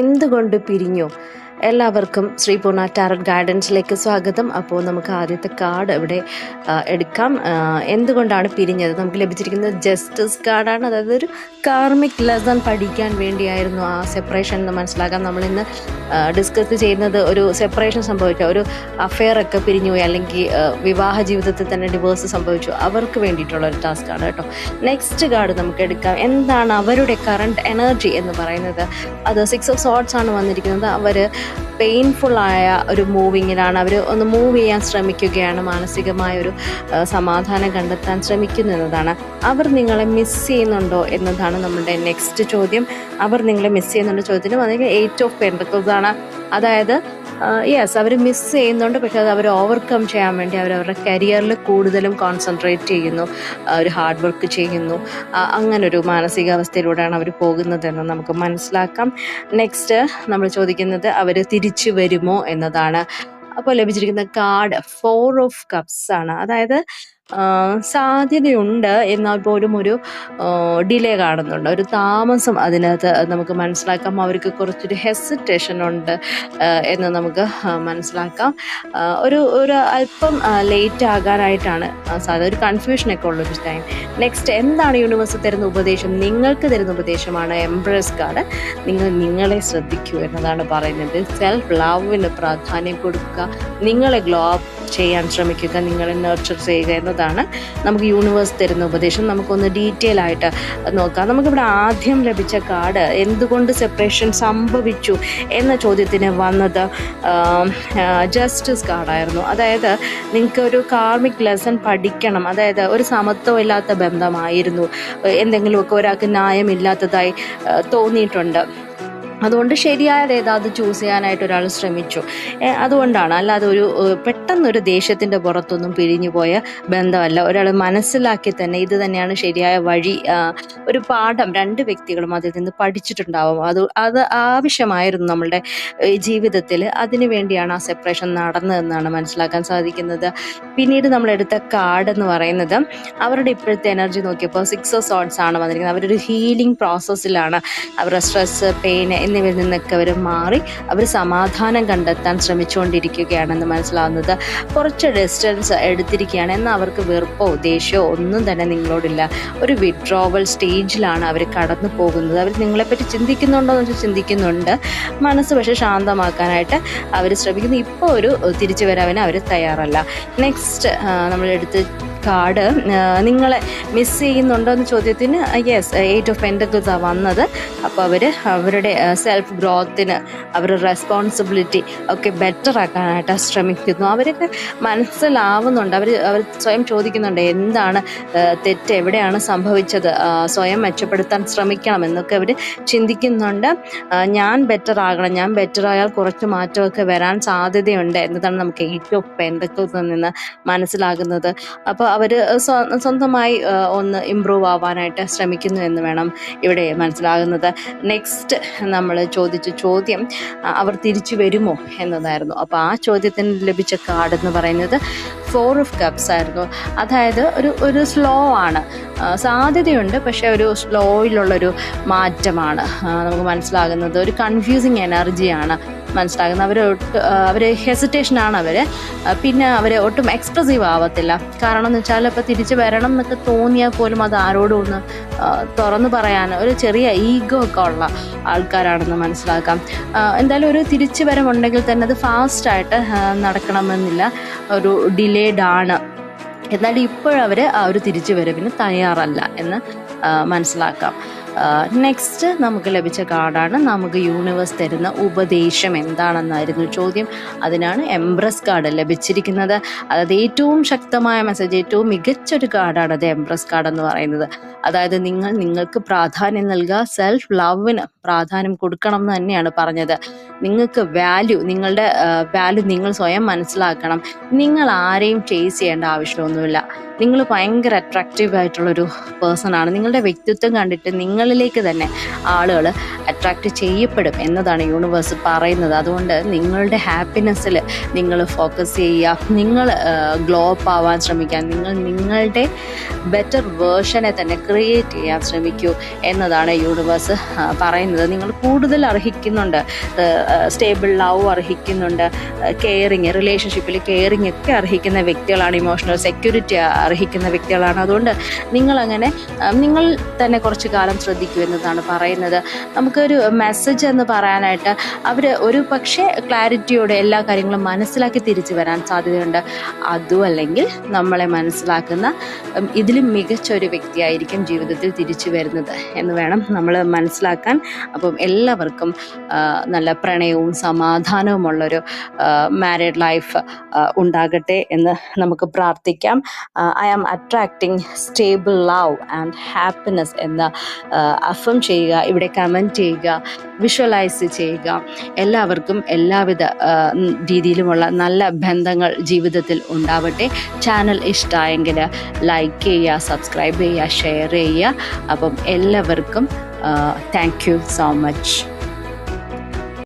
എന്തുകൊണ്ട് പിരിഞ്ഞു? എല്ലാവർക്കും ശ്രീ പൂർണ്ണ ടാരറ്റ് ഗൈഡൻസിലേക്ക് സ്വാഗതം. അപ്പോൾ നമുക്ക് ആദ്യത്തെ കാർഡ് ഇവിടെ എടുക്കാം. എന്തുകൊണ്ടാണ് പിരിഞ്ഞത്? നമുക്ക് ലഭിച്ചിരിക്കുന്നത് ജസ്റ്റിസ് കാർഡാണ്. അതായത് ഒരു കാർമിക് ലെസൺ പഠിക്കാൻ വേണ്ടിയായിരുന്നു ആ സെപ്പറേഷൻ എന്ന് മനസ്സിലാക്കാം. നമ്മളിന്ന് ഡിസ്കസ് ചെയ്യുന്നത് ഒരു സെപ്പറേഷൻ സംഭവിച്ച ഒരു അഫെയർ ഒക്കെ പിരിഞ്ഞു പോയി, അല്ലെങ്കിൽ വിവാഹ ജീവിതത്തിൽ തന്നെ ഡിവോഴ്സ് സംഭവിച്ചു, അവർക്ക് വേണ്ടിയിട്ടുള്ള ഒരു ടാസ്ക്കാണ് കേട്ടോ. നെക്സ്റ്റ് കാർഡ് നമുക്ക് എടുക്കാം. എന്താണ് അവരുടെ കറണ്ട് എനർജി എന്ന് പറയുന്നത്? അത് 6 ഓഫ് സോർട്സ് ആണ് വന്നിരിക്കുന്നത്. അവർ പെയിൻഫുള്ളായ ഒരു മൂവിങ്ങിലാണ്. അവർ ഒന്ന് മൂവ് ചെയ്യാൻ ശ്രമിക്കുകയാണ്, മാനസികമായ ഒരു സമാധാനം കണ്ടെത്താൻ ശ്രമിക്കുന്നു എന്നതാണ്. അവർ നിങ്ങളെ മിസ് ചെയ്യുന്നുണ്ടോ എന്നതാണ് നമ്മുടെ നെക്സ്റ്റ് ചോദ്യം. അവർ നിങ്ങളെ മിസ് ചെയ്യുന്നുണ്ടോ ചോദ്യത്തിന് വന്നിരിക്കുന്നത് 8 ഓഫ് പെൻറ്റക്കിൾസ് ആണ്. അതായത് യെസ്, അവർ മിസ് ചെയ്യുന്നുണ്ട്, പക്ഷെ അത് അവർ ഓവർകം ചെയ്യാൻ വേണ്ടി അവരവരുടെ കരിയറിൽ കൂടുതലും കോൺസെൻട്രേറ്റ് ചെയ്യുന്നു, ഒരു ഹാർഡ് വർക്ക് ചെയ്യുന്നു. അങ്ങനൊരു മാനസികാവസ്ഥയിലൂടെയാണ് അവർ പോകുന്നതെന്ന് നമുക്ക് മനസ്സിലാക്കാം. നെക്സ്റ്റ് നമ്മൾ ചോദിക്കുന്നത് അവർ തിരിച്ചു വരുമോ എന്നതാണ്. അപ്പോൾ ലഭിച്ചിരിക്കുന്ന കാർഡ് 4 ഓഫ് കപ്സ് ആണ്. അതായത് സാധ്യതയുണ്ട്, എന്നാൽ പോലും ഒരു ഡിലേ കാണുന്നുണ്ട്, ഒരു താമസം അതിനകത്ത് നമുക്ക് മനസ്സിലാക്കാം. അവർക്ക് കുറച്ചൊരു ഹെസിറ്റേഷൻ ഉണ്ട് എന്ന് നമുക്ക് മനസ്സിലാക്കാം. ഒരു അല്പം ലേറ്റ് ആകാനായിട്ടാണ് സാധ്യത, ഒരു കൺഫ്യൂഷനൊക്കെ ഉള്ളൊരു ടൈം. നെക്സ്റ്റ്, എന്താണ് യൂണിവേഴ്സ് തരുന്ന ഉപദേശം? നിങ്ങൾക്ക് തരുന്ന ഉപദേശമാണ് എംബ്രസ് കാർഡ്. നിങ്ങളെ ശ്രദ്ധിക്കൂ എന്നതാണ് പറയുന്നത്. സെൽഫ് ലവിന് പ്രാധാന്യം കൊടുക്കുക, നിങ്ങളെ ഗ്ലോ അപ്പ് ചെയ്യാൻ ശ്രമിക്കുക, നിങ്ങളെ നർച്ചർ ചെയ്യുക എന്നതാണ് നമുക്ക് യൂണിവേഴ്സ് തരുന്ന ഉപദേശം. നമുക്കൊന്ന് ഡീറ്റെയിൽ ആയിട്ട് നോക്കാം. നമുക്കിവിടെ ആദ്യം ലഭിച്ച കാർഡ് എന്തുകൊണ്ട് സെപ്പറേഷൻ സംഭവിച്ചു എന്ന ചോദ്യത്തിന് വന്നത് ജസ്റ്റിസ് കാർഡായിരുന്നു. അതായത് നിങ്ങൾക്ക് ഒരു കാർമിക് ലെസൺ പഠിക്കണം. അതായത് ഒരു സമത്വം ഇല്ലാത്ത ബന്ധമായിരുന്നു, എന്തെങ്കിലുമൊക്കെ ഒരാൾക്ക് ന്യായമില്ലാത്തതായി തോന്നിയിട്ടുണ്ട്. അതുകൊണ്ട് ശരിയായത് ഏതാ അത് ചൂസ് ചെയ്യാനായിട്ട് ഒരാൾ ശ്രമിച്ചു. അതുകൊണ്ടാണ്, അല്ലാതെ ഒരു പെട്ടെന്നൊരു ദേഷ്യത്തിൻ്റെ പുറത്തൊന്നും പിരിഞ്ഞു പോയ ബന്ധമല്ല. ഒരാൾ മനസ്സിലാക്കി തന്നെ ഇത് തന്നെയാണ് ശരിയായ വഴി, ഒരു പാഠം രണ്ട് വ്യക്തികളും അതിൽ നിന്ന് പഠിച്ചിട്ടുണ്ടാവും. അത് ആവശ്യമായിരുന്നു നമ്മളുടെ ജീവിതത്തിൽ. അതിനു വേണ്ടിയാണ് ആ സെപ്പറേഷൻ നടന്നതെന്നാണ് മനസ്സിലാക്കാൻ സാധിക്കുന്നത്. പിന്നീട് നമ്മളെടുത്ത കാർഡ് എന്ന് പറയുന്നത് അവരുടെ ഇപ്പോഴത്തെ എനർജി നോക്കിയപ്പോൾ 6 ഓഫ് സോർട്സ് ആണ് വന്നിരിക്കുന്നത്. അവരൊരു ഹീലിംഗ് പ്രോസസ്സിലാണ്. അവരുടെ സ്ട്രെസ്, പെയിൻ എന്നിവയിൽ നിന്നൊക്കെ അവർ മാറി അവർ സമാധാനം കണ്ടെത്താൻ ശ്രമിച്ചുകൊണ്ടിരിക്കുകയാണെന്ന് മനസ്സിലാവുന്നത്. കുറച്ച് ഡിസ്റ്റൻസ് എടുത്തിരിക്കുകയാണ്, എന്നാൽ അവർക്ക് വെറുപ്പോ ദേഷ്യമോ ഒന്നും തന്നെ നിങ്ങളോടില്ല. ഒരു വിഡ്രോവൽ സ്റ്റേജിലാണ് അവർ കടന്നു പോകുന്നത്. അവർ നിങ്ങളെപ്പറ്റി ചിന്തിക്കുന്നുണ്ടോ എന്ന് വെച്ചാൽ ചിന്തിക്കുന്നുണ്ട്, മനസ്സ് പക്ഷേ ശാന്തമാക്കാനായിട്ട് അവർ ശ്രമിക്കുന്നു. ഇപ്പോൾ ഒരു തിരിച്ചു വരാൻ അവർ തയ്യാറല്ല. നെക്സ്റ്റ് നമ്മളെടുത്ത് കാർഡ് നിങ്ങളെ മിസ് ചെയ്യുന്നുണ്ടോ എന്ന ചോദ്യത്തിന് യെസ്, 8 ഓഫ് പെൻറ്റക്കിൾസ് ആണ് വന്നത്. അപ്പോൾ അവരുടെ സെൽഫ് ഗ്രോത്തിന്, അവരുടെ റെസ്പോൺസിബിലിറ്റി ഒക്കെ ബെറ്റർ ആക്കാനായിട്ട് ശ്രമിക്കുന്നു. അവരൊക്കെ മനസ്സിലാവുന്നുണ്ട്. അവർ സ്വയം ചോദിക്കുന്നുണ്ട് എന്താണ് തെറ്റ്, എവിടെയാണ് സംഭവിച്ചത്, സ്വയം മെച്ചപ്പെടുത്താൻ ശ്രമിക്കണം എന്നൊക്കെ അവർ ചിന്തിക്കുന്നുണ്ട്. ഞാൻ ബെറ്റർ ആകണം, ഞാൻ ബെറ്റർ ആയാൽ കുറച്ച് മാറ്റമൊക്കെ വരാൻ സാധ്യതയുണ്ട് എന്നതാണ് നമുക്ക് 8 ഓഫ് പെൻറ്റക്കിൾസിൽ നിന്ന് മനസ്സിലാകുന്നത്. അപ്പോൾ അവർ സ്വന്തമായി ഒന്ന് ഇമ്പ്രൂവ് ആവാനായിട്ട് ശ്രമിക്കുന്നു എന്ന് വേണം ഇവിടെ മനസ്സിലാകുന്നത്. നെക്സ്റ്റ് നമ്മൾ ചോദിച്ച ചോദ്യം അവർ തിരിച്ചു വരുമോ എന്നതായിരുന്നു. അപ്പോൾ ആ ചോദ്യത്തിന് ലഭിച്ച കാർഡ് എന്ന് പറയുന്നത് 4 ഓഫ് കപ്സ് ആയിരുന്നു. അതായത് ഒരു സ്ലോ ആണ്, സാധ്യതയുണ്ട്, പക്ഷേ ഒരു സ്ലോയിലുള്ളൊരു മാറ്റമാണ് നമുക്ക് മനസ്സിലാകുന്നത്. ഒരു കൺഫ്യൂസിങ് എനർജിയാണ് മനസ്സിലാകുന്നത്. അവർ ഹെസിറ്റേഷനാണ് പിന്നെ അവർ ഒട്ടും എക്സ്പ്രസീവ് ആവത്തില്ല. കാരണം എന്ന് വെച്ചാൽ ഇപ്പോൾ തിരിച്ച് വരണം എന്നൊക്കെ തോന്നിയാൽ പോലും അത് ആരോടും ഒന്ന് തുറന്നു പറയാൻ ഒരു ചെറിയ ഈഗോ ഒക്കെ ഉള്ള ആൾക്കാരാണെന്ന് മനസ്സിലാക്കാം. എന്തായാലും ഒരു തിരിച്ചു വരവുണ്ടെങ്കിൽ തന്നെ അത് ഫാസ്റ്റായിട്ട് നടക്കണമെന്നില്ല, ഒരു ഡിലേഡ് ആണ്. എന്നാൽ ഇപ്പോഴവർ ആ ഒരു തിരിച്ചു വരവിന് തയ്യാറല്ല എന്ന് മനസ്സിലാക്കാം. നെക്സ്റ്റ് നമുക്ക് ലഭിച്ച കാർഡാണ് നമുക്ക് യൂണിവേഴ്സ് തരുന്ന ഉപദേശം എന്താണെന്നായിരുന്നു ചോദ്യം. അതിനാണ് എംബ്രസ് കാർഡ് ലഭിച്ചിരിക്കുന്നത്. അതായത് ഏറ്റവും ശക്തമായ മെസ്സേജ്, ഏറ്റവും മികച്ചൊരു കാർഡാണ് അത് എംബ്രസ് കാർഡ് എന്ന് പറയുന്നത്. അതായത് നിങ്ങൾക്ക് പ്രാധാന്യം നൽകുക, സെൽഫ് ലവിന് പ്രാധാന്യം കൊടുക്കണം എന്ന് തന്നെയാണ് പറഞ്ഞത്. നിങ്ങൾക്ക് നിങ്ങളുടെ വാല്യൂ നിങ്ങൾ സ്വയം മനസ്സിലാക്കണം. നിങ്ങൾ ആരെയും ചേസ് ചെയ്യേണ്ട ആവശ്യമൊന്നുമില്ല. നിങ്ങൾ ഭയങ്കര അട്രാക്റ്റീവ് ആയിട്ടുള്ളൊരു പേഴ്സണാണ്. നിങ്ങളുടെ വ്യക്തിത്വം കണ്ടിട്ട് നിങ്ങളിലേക്ക് തന്നെ ആളുകൾ അട്രാക്റ്റ് ചെയ്യപ്പെടും എന്നതാണ് യൂണിവേഴ്സ് പറയുന്നത്. അതുകൊണ്ട് നിങ്ങളുടെ ഹാപ്പിനെസ്സിൽ നിങ്ങൾ ഫോക്കസ് ചെയ്യുക, നിങ്ങൾ ഗ്ലോ അപ്പ് ആവാൻ ശ്രമിക്കുക, നിങ്ങളുടെ ബെറ്റർ വേർഷനെ തന്നെ ക്രിയേറ്റ് ചെയ്യാൻ ശ്രമിക്കൂ എന്നതാണ് യൂണിവേഴ്സ് പറയുന്നത്. നിങ്ങൾ കൂടുതൽ അർഹിക്കുന്നുണ്ട്, സ്റ്റേബിൾ ലവ് അർഹിക്കുന്നുണ്ട്, കെയറിങ്, റിലേഷൻഷിപ്പിൽ കെയറിങ് ഒക്കെ അർഹിക്കുന്ന വ്യക്തികളാണ്, ഇമോഷണൽ സെക്യൂരിറ്റി അർഹിക്കുന്ന വ്യക്തികളാണ്. അതുകൊണ്ട് നിങ്ങൾ തന്നെ കുറച്ച് കാലം ശ്രദ്ധിക്കൂ എന്നതാണ് പറയുന്നത്. നമുക്കൊരു മെസ്സേജ് എന്ന് പറയാനായിട്ട് അവർ ഒരു പക്ഷേ ക്ലാരിറ്റിയോടെ എല്ലാ കാര്യങ്ങളും മനസ്സിലാക്കി തിരിച്ചു വരാൻ സാധ്യതയുണ്ട്. അതുമല്ലെങ്കിൽ നമ്മളെ മനസ്സിലാക്കുന്ന ഇതിലും മികച്ചൊരു വ്യക്തിയായിരിക്കും ജീവിതത്തിൽ തിരിച്ചു വരുന്നത് എന്ന് വേണം നമ്മൾ മനസ്സിലാക്കാൻ. അപ്പം എല്ലാവർക്കും നല്ല പ്രണയവും സമാധാനവുമുള്ളൊരു മാരീഡ് ലൈഫ് ഉണ്ടാകട്ടെ എന്ന് നമുക്ക് പ്രാർത്ഥിക്കാം. I am attracting stable love and happiness എന്ന് അഫം ചെയ്യുക, ഇവിടെ കമൻറ്റ് ചെയ്യുക, വിഷ്വലൈസ് ചെയ്യുക. എല്ലാവർക്കും എല്ലാവിധ രീതിയിലുമുള്ള നല്ല ബന്ധങ്ങൾ ജീവിതത്തിൽ ഉണ്ടാവട്ടെ. ചാനൽ ഇഷ്ടമായെങ്കിൽ ലൈക്ക് ചെയ്യുക, സബ്സ്ക്രൈബ് ചെയ്യുക, ഷെയർ ചെയ്യുക. അപ്പം എല്ലാവർക്കും താങ്ക് യു സോ മച്ച്.